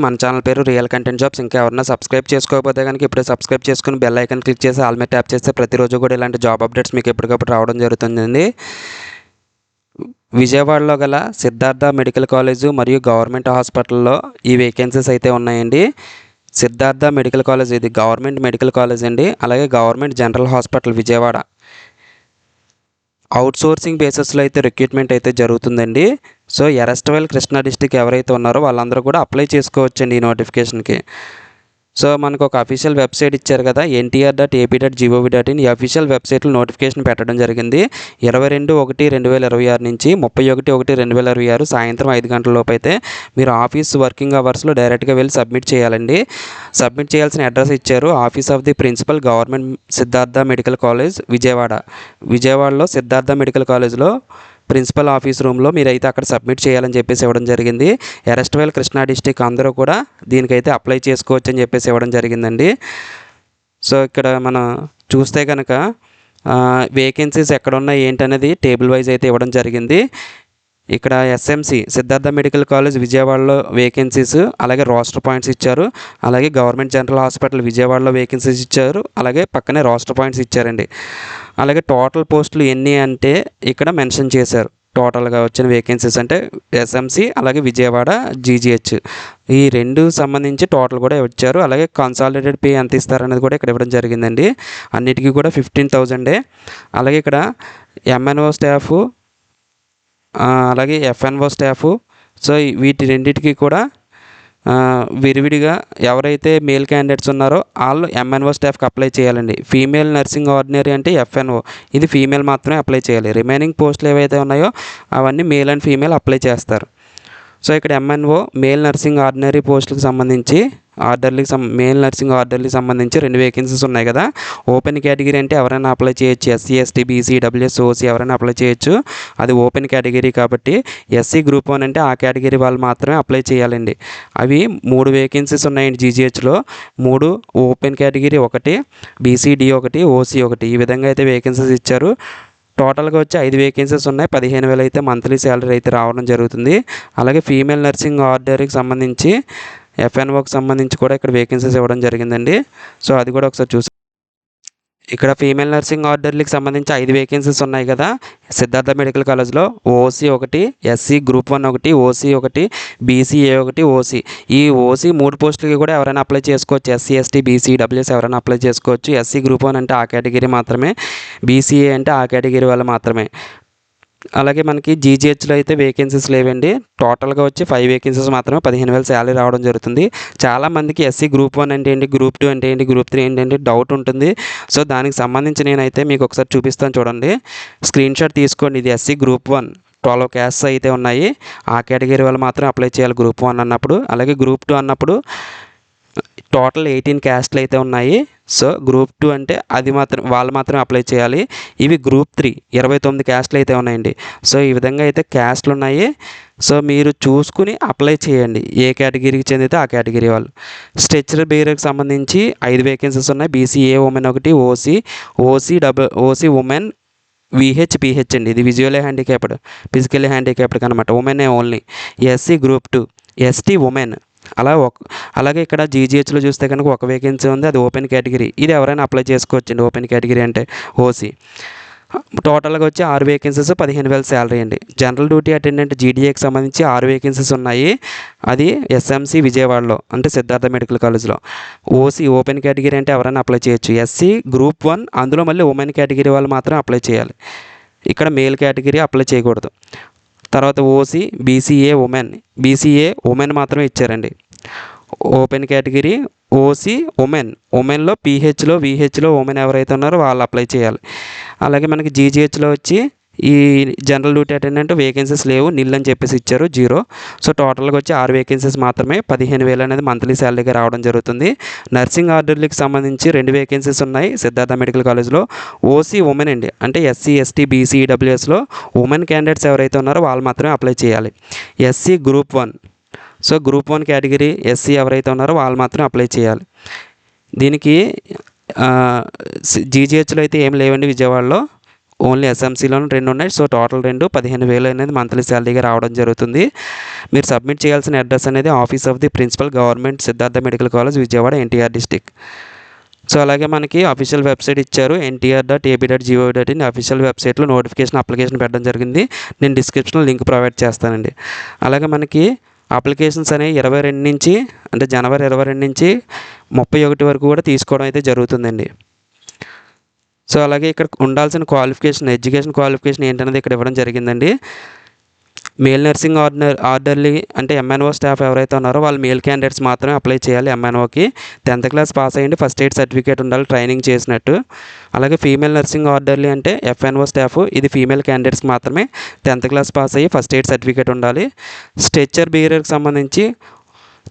మన ఛానల్ పేరు real content jobs. ఇంకా ఎవరైనా సబ్స్క్రైబ్ చేసుకోకపోతే కనుక ఇప్పుడే సబ్స్క్రైబ్ చేసుకుని బెల్ ఐకాన్ క్లిక్ చేసి ఆల్ మీద ట్యాప్ చేస్తే ప్రతిరోజు కూడా ఇలాంటి జాబ్ అప్డేట్స్ మీకు ఎప్పటికప్పుడు రావడం జరుగుతుందండి. విజయవాడలో గల సిద్ధార్థ మెడికల్ కాలేజు మరియు గవర్నమెంట్ హాస్పిటల్లో ఈ వేకెన్సీస్ అయితే ఉన్నాయండి. సిద్ధార్థ మెడికల్ కాలేజ్ ఇది గవర్నమెంట్ మెడికల్ కాలేజ్ అండి. అలాగే government general hospital Vijayawada outsourcing బేసిస్లో అయితే రిక్రూట్మెంట్ అయితే జరుగుతుందండి. సో ఎరస్ట్వెల్ కృష్ణా డిస్టిక్ ఎవరైతే ఉన్నారో వాళ్ళందరూ కూడా అప్లై చేసుకోవచ్చండి ఈ నోటిఫికేషన్కి. సో మనకు ఒక అఫీషియల్ వెబ్సైట్ ఇచ్చారు కదా, NTR.AP.gov.in. ఈ అఫీషియల్ వెబ్సైట్లో నోటిఫికేషన్ పెట్టడం జరిగింది 22/1/2026 నుంచి 31/1/2026 సాయంత్రం 5 గంటల లోపు అయితే మీరు ఆఫీస్ వర్కింగ్ అవర్స్లో డైరెక్ట్గా వెళ్ళి సబ్మిట్ చేయాలండి. సబ్మిట్ చేయాల్సిన అడ్రస్ ఇచ్చారు, office of the principal government Siddhartha medical college విజయవాడలో సిద్ధార్థ మెడికల్ కాలేజ్లో ప్రిన్సిపల్ ఆఫీస్ రూమ్లో మీరైతే అక్కడ సబ్మిట్ చేయాలని చెప్పేసి ఇవ్వడం జరిగింది. ఎరస్ట్వెల్ కృష్ణా డిస్టిక్ అందరూ కూడా దీనికైతే అప్లై చేసుకోవచ్చు అని చెప్పేసి ఇవ్వడం జరిగిందండి. సో ఇక్కడ మనం చూస్తే కనుక వేకెన్సీస్ ఎక్కడ ఉన్నాయి ఏంటనేది టేబుల్ వైజ్ అయితే ఇవ్వడం జరిగింది. ఇక్కడ SMC సిద్ధార్థ మెడికల్ కాలేజ్ విజయవాడలో వేకెన్సీస్, అలాగే రోస్టర్ పాయింట్స్ ఇచ్చారు. అలాగే గవర్నమెంట్ జనరల్ హాస్పిటల్ విజయవాడలో వేకెన్సీస్ ఇచ్చారు, అలాగే పక్కనే రోస్టర్ పాయింట్స్ ఇచ్చారండి. అలాగే టోటల్ పోస్టులు ఎన్ని అంటే ఇక్కడ మెన్షన్ చేశారు. టోటల్గా వచ్చిన వేకెన్సీస్ అంటే SMC అలాగే విజయవాడ GGH ఈ రెండు సంబంధించి టోటల్ కూడా ఇచ్చారు. అలాగే కన్సాలిడేటెడ్ పే ఎంత ఇస్తారనేది కూడా ఇక్కడ ఇవ్వడం జరిగిందండి. అన్నిటికీ కూడా 15,000. అలాగే ఇక్కడ MNO స్టాఫ్ అలాగే FNO స్టాఫ్, సో వీటి రెండింటికి కూడా విడివిడిగా ఎవరైతే మేల్ క్యాండిడేట్స్ ఉన్నారో వాళ్ళు MNO స్టాఫ్కి అప్లై చేయాలండి. ఫీమేల్ నర్సింగ్ ఆర్డినరీ అంటే FNO, ఇది ఫీమేల్ మాత్రమే అప్లై చేయాలి. రిమైనింగ్ పోస్టులు ఏవైతే ఉన్నాయో అవన్నీ మేల్ అండ్ ఫీమేల్ అప్లై చేస్తారు. సో ఇక్కడ MNO మేల్ నర్సింగ్ ఆర్డినరీ పోస్టులకు సంబంధించి మేల్ నర్సింగ్ ఆర్డర్లకి సంబంధించి 2 వేకెన్సీస్ ఉన్నాయి కదా. ఓపెన్ కేటగిరీ అంటే ఎవరైనా అప్లై చేయొచ్చు, SC ST BC WS OC ఎవరైనా అప్లై చేయొచ్చు, అది ఓపెన్ కేటగిరీ కాబట్టి. SC గ్రూప్ 1 అంటే ఆ కేటగిరీ వాళ్ళు మాత్రమే అప్లై చేయాలండి. అవి 3 వేకెన్సీస్ ఉన్నాయండి GGHలో. 3 ఓపెన్ కేటగిరీ 1, BCD 1, OC 1 ఈ విధంగా అయితే వేకెన్సీస్ ఇచ్చారు. టోటల్గా వచ్చి 5 వేకెన్సీస్ ఉన్నాయి. 15,000 అయితే మంత్లీ శాలరీ అయితే రావడం జరుగుతుంది. అలాగే ఫీమేల్ నర్సింగ్ ఆర్డర్కి సంబంధించి FNOకి సంబంధించి కూడా ఇక్కడ వేకెన్సీస్ ఇవ్వడం జరిగిందండి. సో అది కూడా ఒకసారి చూసి, ఇక్కడ ఫీమేల్ నర్సింగ్ ఆర్డర్లకు సంబంధించి 5 వేకెన్సీస్ ఉన్నాయి కదా సిద్ధార్థ మెడికల్ కాలేజ్లో. OC 1, SC group 1 1, OC 1, BCA 1, OC ఈ OC 3 పోస్టులకి కూడా ఎవరైనా అప్లై చేసుకోవచ్చు. SC ST BC WS ఎవరైనా అప్లై చేసుకోవచ్చు. SC గ్రూప్ 1 అంటే ఆ కేటగిరీ మాత్రమే, BCA అంటే ఆ కేటగిరీ వాళ్ళు మాత్రమే. అలాగే మనకి GGHలో అయితే వేకెన్సీస్ లేవండి. టోటల్గా వచ్చి 5 వేకెన్సీస్ మాత్రమే, 15,000 శాలరీ రావడం జరుగుతుంది. చాలామందికి SC గ్రూప్ 1 అంటే ఏంటి, గ్రూప్ 2 అంటే ఏంటి, గ్రూప్ 3 ఏంటంటే డౌట్ ఉంటుంది. సో దానికి సంబంధించి నేనైతే మీకు ఒకసారి చూపిస్తాను చూడండి. స్క్రీన్ షాట్ తీసుకోండి. ఇది SC గ్రూప్ 1 12 క్యాస్ట్స్ అయితే ఉన్నాయి. ఆ కేటగిరీ వాళ్ళు మాత్రం అప్లై చేయాలి గ్రూప్ 1 అన్నప్పుడు. అలాగే గ్రూప్ 2 అన్నప్పుడు టోటల్ 18 క్యాస్ట్లు అయితే ఉన్నాయి. సో గ్రూప్ 2 అంటే అది మాత్రం వాళ్ళు మాత్రం అప్లై చేయాలి. ఇవి గ్రూప్ 3 29 క్యాస్ట్లు అయితే ఉన్నాయండి. సో ఈ విధంగా అయితే క్యాస్ట్లు ఉన్నాయి. సో మీరు చూసుకుని అప్లై చేయండి, ఏ కేటగిరీకి చెందితే ఆ కేటగిరీ వాళ్ళు. స్ట్రెచర్ బేరర్కి సంబంధించి 5 వేకెన్సీస్ ఉన్నాయి. BCA women 1, OC women VH అండి. ఇది విజువల్లీ హ్యాండిక్యాప్డ్, ఫిజికల్లీ హ్యాండిక్యాప్డ్ అనమాట, ఉమెనే only. SC group 2, ST women. అలాగే ఇక్కడ GGHలో చూస్తే కనుక 1 వేకెన్సీ ఉంది, అది ఓపెన్ కేటగిరీ. ఇది ఎవరైనా అప్లై చేసుకోవచ్చండి. ఓపెన్ కేటగిరీ అంటే OC. టోటల్గా వచ్చి 6 వేకెన్సీస్, 15,000 శాలరీ అండి. జనరల్ డ్యూటీ అటెండెంట్ GDAకి సంబంధించి 6 వేకెన్సీస్ ఉన్నాయి. అది SMC విజయవాడలో అంటే సిద్ధార్థ మెడికల్ కాలేజ్లో. OC ఓపెన్ కేటగిరీ అంటే ఎవరైనా అప్లై చేయొచ్చు. SC గ్రూప్ 1 అందులో మళ్ళీ ఉమెన్ కేటగిరీ వాళ్ళు మాత్రం అప్లై చేయాలి. ఇక్కడ మేల్ కేటగిరీ అప్లై చేయకూడదు. తర్వాత OC BCA ఉమెన్ మాత్రమే ఇచ్చారండి. ఓపెన్ కేటగిరీ OC ఉమెన్లో VHలో ఉమెన్ ఎవరైతే ఉన్నారో వాళ్ళు అప్లై చేయాలి. అలాగే మనకి GGHలో వచ్చి ఈ జనరల్ డ్యూటీ అటెండెంట్ వేకెన్సీస్ లేవు, నిల్ అని చెప్పేసి ఇచ్చారు, 0. సో టోటల్గా వచ్చి 6 వేకెన్సీస్ మాత్రమే, 15,000 అనేది మంత్లీ శాలరీగా రావడం జరుగుతుంది. నర్సింగ్ ఆర్డర్లకు సంబంధించి 2 వేకెన్సీస్ ఉన్నాయి సిద్ధార్థ మెడికల్ కాలేజ్లో. OC ఉమెన్ అండి, అంటే SC ST BC WSలో ఉమెన్ క్యాండిడేట్స్ ఎవరైతే ఉన్నారో వాళ్ళు మాత్రమే అప్లై చేయాలి. SC group 1, so group 1 category SC ఎవరైతే ఉన్నారో వాళ్ళు మాత్రం అప్లై చేయాలి. దీనికి GGHలో అయితే ఏం లేవండి విజయవాడలో. ఓన్లీ ఎస్ఎంసీలోనే 2 ఉన్నాయి. సో టోటల్ 15,000 అనేది మంత్లీ శాలరీగా రావడం జరుగుతుంది. మీరు సబ్మిట్ చేయాల్సిన అడ్రస్ అనేది office of the principal government Siddhartha medical college Vijayawada NTR district. So అలాగే మనకి అఫీషియల్ వెబ్సైట్ ఇచ్చారు NTR.ab.gov.in అఫీషియల్ వెబ్సైట్లో నోటిఫికేషన్ అప్లికేషన్ పెట్టడం జరిగింది. నేను డిస్క్రిప్షన్లో లింక్ ప్రొవైడ్ చేస్తానండి. అలాగే మనకి అప్లికేషన్స్ అనేవి 22 నుంచి అంటే జనవరి 22 నుంచి 31 వరకు కూడా తీసుకోవడం అయితే జరుగుతుందండి. సో అలాగే ఇక్కడ ఉండాల్సిన ఎడ్యుకేషన్ క్వాలిఫికేషన్ ఏంటనేది ఇక్కడ ఇవ్వడం జరిగిందండి. మేల్ నర్సింగ్ ఆర్డర్లీ అంటే MNO స్టాఫ్ ఎవరైతే ఉన్నారో వాళ్ళు మేల్ క్యాండిడేట్స్ మాత్రమే అప్లై చేయాలి. MNOకి 10th క్లాస్ పాస్ అయ్యండి, ఫస్ట్ ఎయిడ్ సర్టిఫికేట్ ఉండాలి ట్రైనింగ్ చేసినట్టు. అలాగే ఫీమేల్ నర్సింగ్ ఆర్డర్లీ అంటే FNO స్టాఫ్, ఇది ఫీమేల్ క్యాండిడేట్స్ మాత్రమే 10th క్లాస్ పాస్ అయ్యి ఫస్ట్ ఎయిడ్ సర్టిఫికేట్ ఉండాలి. స్ట్రెచర్ బేరర్కి సంబంధించి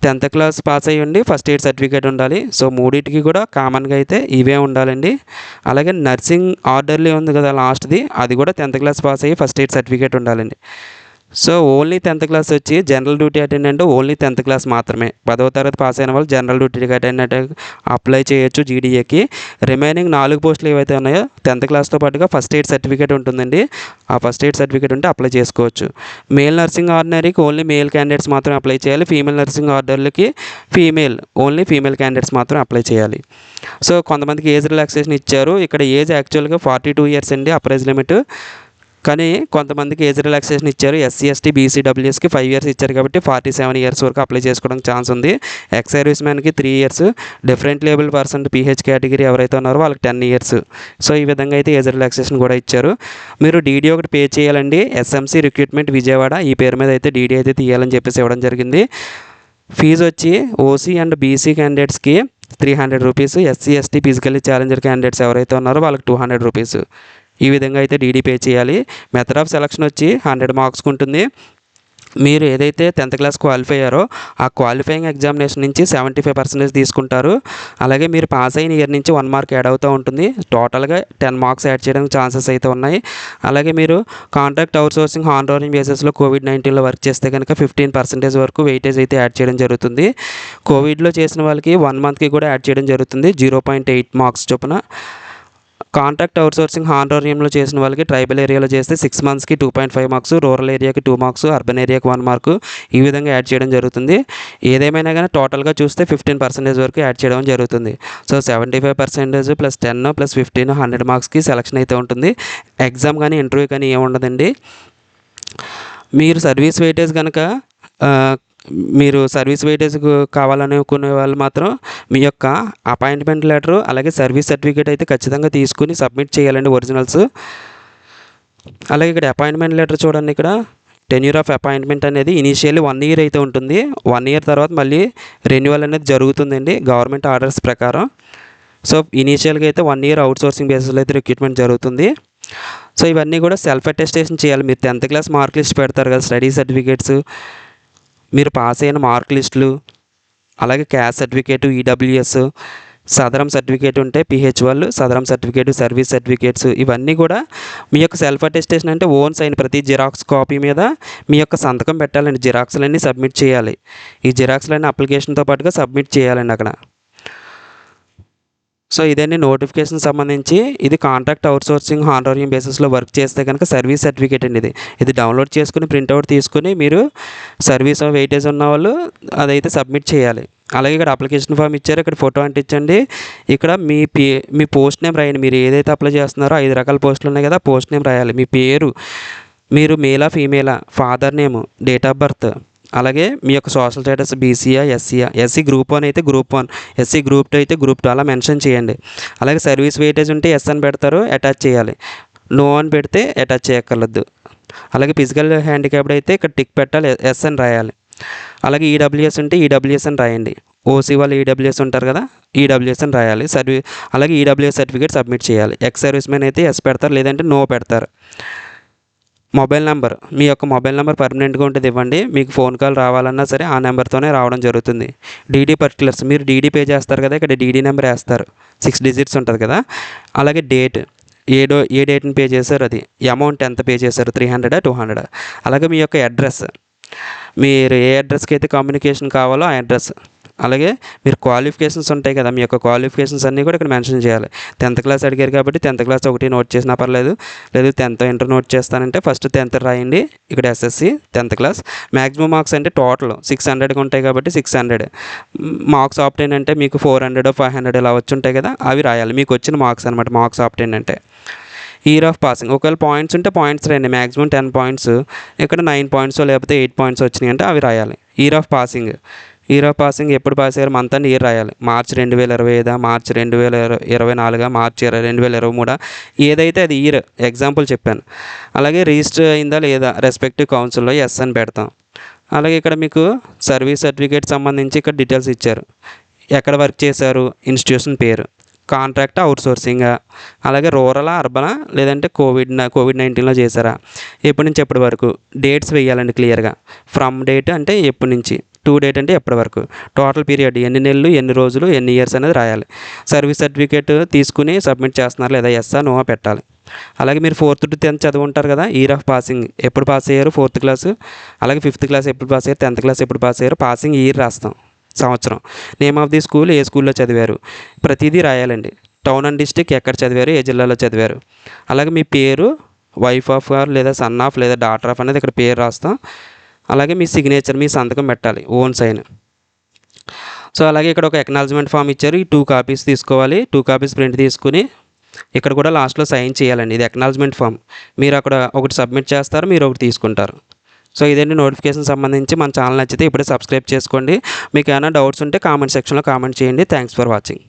10th క్లాస్ పాస్ అయ్యి ఉండి ఫస్ట్ ఎయిడ్ సర్టిఫికేట్ ఉండాలి. సో మూడింటికి కూడా కామన్గా అయితే ఇవే ఉండాలండి. అలాగే నర్సింగ్ ఆర్డర్లీ ఉంది కదా లాస్ట్ది, అది కూడా 10th క్లాస్ పాస్ అయ్యి ఫస్ట్ ఎయిడ్ సర్టిఫికేట్ ఉండాలండి. సో ఓన్లీ 10th క్లాస్ వచ్చి general duty attendant only 10th class మాత్రమే. 10వ తరగతి పాస్ అయిన వాళ్ళు జనరల్ డ్యూటీకి అటెండెంట్ అప్లై చేయొచ్చు GDAకి. రిమైనింగ్ 4 పోస్టులు ఏవైతే ఉన్నాయో 10th క్లాస్తో పాటుగా ఫస్ట్ ఎయిడ్ సర్టిఫికేట్ ఉంటుందండి. ఆ ఫస్ట్ ఎయిడ్ సర్టిఫికేట్ ఉంటే అప్లై చేసుకోవచ్చు. మేల్ నర్సింగ్ ఆర్డినరీకి ఓన్లీ మేల్ క్యాండిడేట్స్ మాత్రమే అప్లై చేయాలి. ఫీమేల్ నర్సింగ్ ఆర్డర్లకి ఓన్లీ ఫీమేల్ క్యాండిడేట్స్ మాత్రమే అప్లై చేయాలి. సో కొంతమందికి ఏజ్ రిలాక్సేషన్ ఇచ్చారు. ఇక్కడ ఏజ్ యాక్చువల్గా 42 ఇయర్స్ అండి అప్రైజ్ లిమిట్. కానీ కొంతమందికి ఏజ్ రిలాక్సేషన్ ఇచ్చారు. SC ST BC WSకి 5 ఇయర్స్ ఇచ్చారు కాబట్టి 47 ఇయర్స్ వరకు అప్లై చేసుకోవడానికి ఛాన్స్ ఉంది. ఎక్స్ సర్వీస్ మ్యాన్కి 3 ఇయర్స్, డిఫరెంట్ లేబుల్ పర్సన్ PH కేటగిరీ ఎవరైతే ఉన్నారో వాళ్ళకి 10 ఇయర్స్. సో ఈ విధంగా అయితే ఏజ్ రిలాక్సేషన్ కూడా ఇచ్చారు. మీరు DD ఒకటి పే చేయాలండి. SMC రిక్రూట్మెంట్ విజయవాడ ఈ పేరు మీద అయితే DD అయితే తీయాలని చెప్పేసి ఇవ్వడం జరిగింది. ఫీజు వచ్చి OC అండ్ BC క్యాండిడేట్స్కి 300 rupees, SC ST physically challenger candidates ఎవరైతే ఉన్నారో వాళ్ళకి 200 రూపీస్. ఈ విధంగా అయితే DD పే చేయాలి. మెథడ్ ఆఫ్ సెలక్షన్ వచ్చి 100 మార్క్స్కి ఉంటుంది. మీరు ఏదైతే 10th క్లాస్ క్వాలిఫై అయ్యారో ఆ క్వాలిఫైయింగ్ ఎగ్జామినేషన్ నుంచి 75% తీసుకుంటారు. అలాగే మీరు పాస్ అయిన ఇయర్ నుంచి 1 మార్క్ యాడ్ అవుతూ ఉంటుంది. టోటల్గా 10 మార్క్స్ యాడ్ చేయడానికి ఛాన్సెస్ అయితే ఉన్నాయి. అలాగే మీరు కాంట్రాక్ట్ అవుట్సోర్సింగ్ హానరోరింగ్ బేసిస్లో COVID-19లో వర్క్ చేస్తే కనుక 15% వరకు వెయిటేజ్ అయితే యాడ్ చేయడం జరుగుతుంది. కోవిడ్లో చేసిన వాళ్ళకి 1 మంత్కి కూడా యాడ్ చేయడం జరుగుతుంది 0.8 మార్క్స్ చొప్పున. కాంట్రాక్ట్ అవుట్సోర్సింగ్ హానరోరియంలో చేసిన వాళ్ళకి ట్రైబల్ ఏరియాలో చేస్తే 6 మంత్స్కి 2.5 మార్క్స్, రూరల్ ఏరియాకి 2 మార్క్స్, అర్బన్ ఏరియాకి 1 మార్కు ఈ విధంగా యాడ్ చేయడం జరుగుతుంది. ఏదేమైనా కానీ టోటల్గా చూస్తే 15% వరకు యాడ్ చేయడం జరుగుతుంది. సో 75% ప్లస్ 10 ప్లస్ 15 100 మార్క్స్కి సెలక్షన్ అయితే ఉంటుంది. ఎగ్జామ్ కానీ ఇంటర్వ్యూ కానీ ఏమి ఉండదండి. మీరు సర్వీస్ వెయిటేజ్ కనుక మీరు సర్వీస్ వెయిటేజ్ కావాలనుకునే వాళ్ళు మాత్రం మీ యొక్క అపాయింట్మెంట్ లెటరు అలాగే సర్వీస్ సర్టిఫికేట్ అయితే ఖచ్చితంగా తీసుకుని సబ్మిట్ చేయాలండి ఒరిజినల్స్. అలాగే ఇక్కడ అపాయింట్మెంట్ లెటర్ చూడండి. ఇక్కడ టెన్యూర్ ఆఫ్ అపాయింట్మెంట్ అనేది ఇనీషియల్లీ 1 ఇయర్ అయితే ఉంటుంది. 1 ఇయర్ తర్వాత మళ్ళీ రెన్యువల్ అనేది జరుగుతుందండి గవర్నమెంట్ ఆర్డర్స్ ప్రకారం. సో ఇనీషియల్గా అయితే 1 ఇయర్ అవుట్సోర్సింగ్ బేసిస్లో అయితే రిక్రూట్మెంట్ జరుగుతుంది. సో ఇవన్నీ కూడా సెల్ఫ్ అటెస్టేషన్ చేయాలి. మీరు 10th క్లాస్ మార్క్ లిస్ట్ పెడతారు కదా, స్టడీ సర్టిఫికేట్స్, మీరు పాస్ అయిన మార్క్ లిస్టులు, అలాగే క్యాస్ట్ సర్టిఫికేటు, EWS, సదరం సర్టిఫికేట్ ఉంటే PH వాళ్ళు సదరం సర్టిఫికేటు, సర్వీస్ సర్టిఫికేట్స్ ఇవన్నీ కూడా మీ యొక్క సెల్ఫ్ అటెస్టేషన్ అంటే ఓన్ సైన్ ప్రతి జిరాక్స్ కాపీ మీద మీ యొక్క సంతకం పెట్టాలండి. జిరాక్స్లన్నీ సబ్మిట్ చేయాలి. ఈ జిరాక్స్లన్నీ అప్లికేషన్తో పాటుగా సబ్మిట్ చేయాలండి అక్కడ. సో ఇదండి నోటిఫికేషన్ సంబంధించి. ఇది కాంట్రాక్ట్ అవుట్సోర్సింగ్ హానరోరియం బేసిస్లో వర్క్ చేస్తే కనుక సర్వీస్ సర్టిఫికేట్ అండి. ఇది డౌన్లోడ్ చేసుకుని ప్రింట్అవుట్ తీసుకుని మీరు సర్వీస్ వెయిటేజ్ ఉన్న వాళ్ళు అదైతే సబ్మిట్ చేయాలి. అలాగే ఇక్కడ అప్లికేషన్ ఫామ్ ఇచ్చారు, ఇక్కడ ఫోటో అంటించండి. ఇక్కడ మీ పోస్ట్ నేమ్ రాయండి. మీరు ఏదైతే అప్లై చేస్తున్నారో 5 రకాల పోస్టులు ఉన్నాయి కదా, పోస్ట్ నేమ్ రాయాలి. మీ పేరు, మీరు మేలా ఫీమేలా, father name, date of birth, అలాగే మీ యొక్క సోషల్ స్టేటస్ BCయా SCయా, SC గ్రూప్ 1 అయితే గ్రూప్ 1, SC గ్రూప్ 2 అయితే గ్రూప్ 2 అలా మెన్షన్ చేయండి. అలాగే సర్వీస్ వెయిటేజ్ ఉంటే S అని పెడతారు, అటాచ్ చేయాలి. నో అని పెడితే అటాచ్ చేయక్కర్లేదు. అలాగే ఫిజికల్ హ్యాండిక్యాప్డ్ అయితే ఇక్కడ టిక్ పెట్టాలి, S అని రాయాలి. అలాగే EWS ఉంటే EWS అని రాయండి. OC వాళ్ళు EWS ఉంటారు కదా, EWS అని రాయాలి. అలాగే EWS సర్టిఫికేట్ సబ్మిట్ చేయాలి. ఎక్స్ సర్వీస్ మ్యాన్ అయితే S పెడతారు, లేదంటే నో పెడతారు. మొబైల్ నెంబర్, మీ యొక్క మొబైల్ నెంబర్ పర్మనెంట్గా ఉంటుంది ఇవ్వండి. మీకు ఫోన్ కాల్ రావాలన్నా సరే ఆ నెంబర్తోనే రావడం జరుగుతుంది. DD పర్టికులర్స్, మీరు DD పే చేస్తారు కదా, ఇక్కడ DD నెంబర్ వేస్తారు, 6 డిజిట్స్ ఉంటుంది కదా. అలాగే డేట్, ఏ డేట్ని పే చేశారు, అది అమౌంట్ ఎంత పే చేశారు, 300 200. అలాగే మీ యొక్క అడ్రస్, మీరు ఏ అడ్రస్కి అయితే కమ్యూనికేషన్ కావాలో ఆ అడ్రస్ అలాగే మీరు క్వాలిఫికేషన్స్ ఉంటాయి కదా, మీ యొక్క క్వాలిఫికేషన్స్ అన్నీ కూడా ఇక్కడ మెన్షన్ చేయాలి. 10th క్లాస్ అడిగారు కాబట్టి 10th క్లాస్ ఒకటి నోట్ చేసినా పర్లేదు, లేదు 10th ఇంటర్ నోట్ చేస్తానంటే ఫస్ట్ 10th రాయండి. ఇక్కడ SSC 10th class. Maximum marks అంటే టోటల్ 600గా ఉంటాయి కాబట్టి 600. మార్క్స్ ఆప్టైన్ అంటే మీకు 400 500 ఇలా వచ్చి ఉంటాయి కదా, అవి రాయాలి. మీకు వచ్చిన మార్క్స్ అనమాట మార్క్స్ ఆప్టైన్ అంటే. ఇయర్ ఆఫ్ పాసింగ్, ఒకవేళ పాయింట్స్ ఉంటే పాయింట్స్ రండి. మ్యాక్సిమం 10 పాయింట్స్, ఇక్కడ 9 పాయింట్స్ లేకపోతే 8 పాయింట్స్ వచ్చినాయి అంటే అవి రాయాలి. ఇయర్ ఆఫ్ పాసింగ్ ఎప్పుడు పాస్ అయ్యారు మంత్ అండ్ ఇయర్ రాయాలి. మార్చ్ 2025, మార్చ్ 2024, మార్చ్ 2023, ఏదైతే అది ఇయర్ ఎగ్జాంపుల్ చెప్పాను. అలాగే రిజిస్టర్ అయిందా లేదా రెస్పెక్టివ్ కౌన్సిల్లో ఎస్ అని పెడతాం. అలాగే ఇక్కడ మీకు సర్వీస్ సర్టిఫికేట్ సంబంధించి ఇక్కడ డీటెయిల్స్ ఇచ్చారు. ఎక్కడ వర్క్ చేశారు, ఇన్స్టిట్యూషన్ పేరు, కాంట్రాక్ట్ అవుట్సోర్సింగా, అలాగే రూరలా అర్బనా లేదంటే కోవిడ్-19లో చేశారా, ఎప్పటి నుంచి ఎప్పటి వరకు, డేట్స్ వేయాలండి క్లియర్గా. ఫ్రమ్ డేట్ అంటే ఎప్పటి నుంచి, టు డేట్ అంటే ఎప్పటి వరకు, టోటల్ పీరియడ్ ఎన్ని నెలలు ఎన్ని రోజులు ఎన్ని ఇయర్స్ అనేది రాయాలి. సర్వీస్ సర్టిఫికేట్ తీసుకుని సబ్మిట్ చేస్తున్నారు లేదా ఎస్ఆ నో పెట్టాలి. అలాగే మీరు 4th to 10th చదువుంటారు కదా, ఇయర్ ఆఫ్ పాసింగ్ ఎప్పుడు పాస్ అయ్యారు 4th క్లాసు, అలాగే 5th క్లాస్ ఎప్పుడు పాస్ అయ్యారు, 10th క్లాస్ ఎప్పుడు పాస్ అయ్యారు, పాసింగ్ ఇయర్ రాస్తాం, సంవత్సరం, నేమ్ ఆఫ్ ది స్కూల్, ఏ స్కూల్లో చదివారు, ప్రతిదీ రాయాలండి. టౌన్ అండ్ డిస్టిక్ ఎక్కడ చదివారు, ఏ జిల్లాలో చదివారు. అలాగే మీ పేరు, వైఫ్ ఆఫ్ లేదా సన్ ఆఫ్ లేదా డాటర్ ఆఫ్ అనేది ఇక్కడ పేరు రాస్తాం. అలాగే మీ సిగ్నేచర్, మీ సంతకం పెట్టాలి, ఓన్ సైన్. సో అలాగే ఇక్కడ ఒక ఎక్నాలజ్మెంట్ ఫామ్ ఇచ్చారు, ఈ 2 కాపీస్ తీసుకోవాలి. 2 కాపీస్ ప్రింట్ తీసుకుని ఇక్కడ కూడా లాస్ట్లో సైన్ చేయాలండి. ఇది ఎక్నాలజ్మెంట్ ఫామ్. మీరు అక్కడ ఒకటి సబ్మిట్ చేస్తారు, మీరు ఒకటి తీసుకుంటారు. సో ఇదండి నోటిఫికేషన్ సంబంధించి. మన ఛానల్ నచ్చితే ఇప్పుడే సబ్స్క్రైబ్ చేసుకోండి. మీకు ఏమైనా డౌట్స్ ఉంటే కామెంట్ సెక్షన్లో కామెంట్ చేయండి. Thanks for watching.